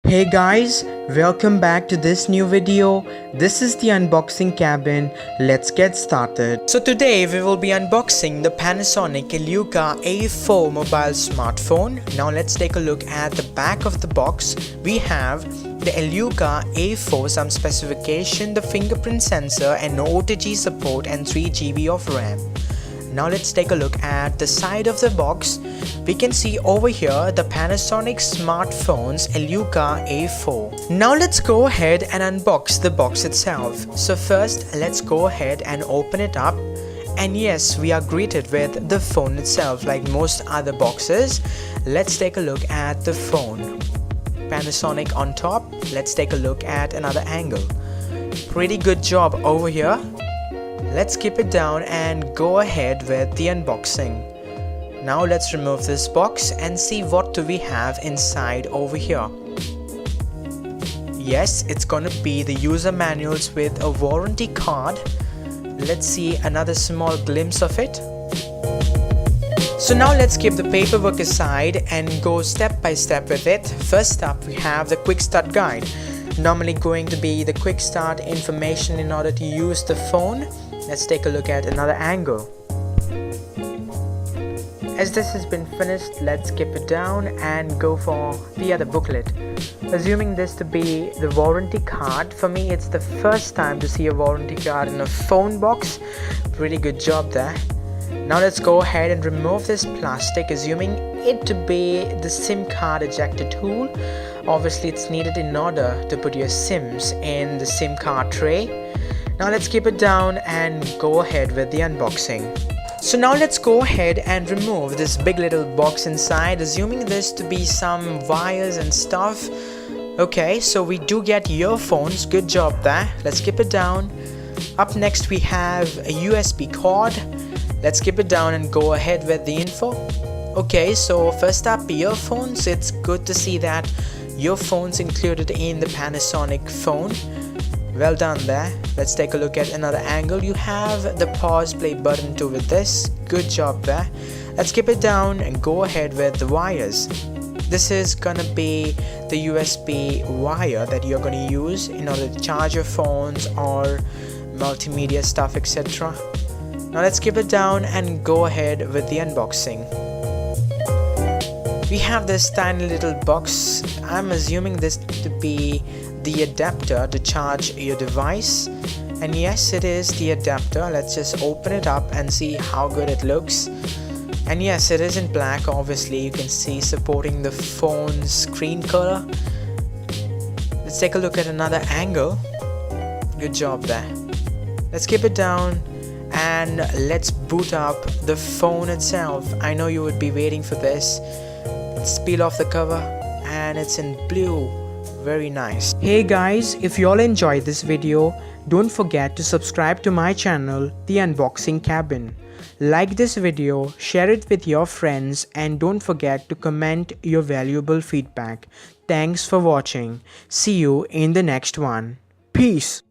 Hey guys, welcome back to this new video. This is the unboxing cabin. Let's get started. So today we will be unboxing the Panasonic Eluga A4 mobile smartphone. Now let's take a look at the back of the box. We have the Eluga A4, some specification, the fingerprint sensor and no OTG support and 3 GB of RAM. Now let's take a look at the side of the box. We can see over here the Panasonic smartphone's Eluga A4. Now let's go ahead and unbox the box itself. So first let's go ahead and open it up. And yes, we are greeted with the phone itself like most other boxes. Let's take a look at the phone. Panasonic on top. Let's take a look at another angle. Pretty good job over here. Let's keep it down and go ahead with the unboxing. Now let's remove this box and see what do we have inside over here. Yes, it's gonna be the user manuals with a warranty card. Let's see another small glimpse of it. So now let's keep the paperwork aside and go step by step with it. First up, we have the quick start guide. Normally going to be the quick start information in order to use the phone. Let's take a look at another angle. As this has been finished, let's skip it down and go for the other booklet. Assuming this to be the warranty card, for me it's the first time to see a warranty card in a phone box. Pretty good job there. Now let's go ahead and remove this plastic, assuming it to be the SIM card ejector tool. Obviously it's needed in order to put your SIMs in the SIM card tray. Now let's keep it down and go ahead with the unboxing. So now let's go ahead and remove this big little box inside, assuming this to be some wires and stuff. Okay, so we do get earphones. Good job there. Let's keep it down. Up next we have a USB cord. Let's keep it down and go ahead with the info. Okay, so first up, earphones. It's good to see that earphones included in the Panasonic phone. Well done there. Let's take a look at another angle. You have the pause play button too with this. Good job there. Let's keep it down and go ahead with the wires. This is gonna be the USB wire that you're gonna use in order to charge your phones or multimedia stuff, etc. Now let's keep it down and go ahead with the unboxing. We have this tiny little box. I'm assuming this to be the adapter to charge your device, and yes, it is the adapter. Let's just open it up and see how good it looks. And yes, it is in black. Obviously you can see supporting the phone's screen color. Let's take a look at another angle. Good job there. Let's keep it down and let's boot up the phone itself. I know you would be waiting for this. Let's peel off the cover and it's in blue. Very nice. Hey guys, if you all enjoyed this video, don't forget to subscribe to my channel, The Unboxing Cabin. Like this video, share it with your friends, and don't forget to comment your valuable feedback. Thanks for watching. See you in the next one. Peace.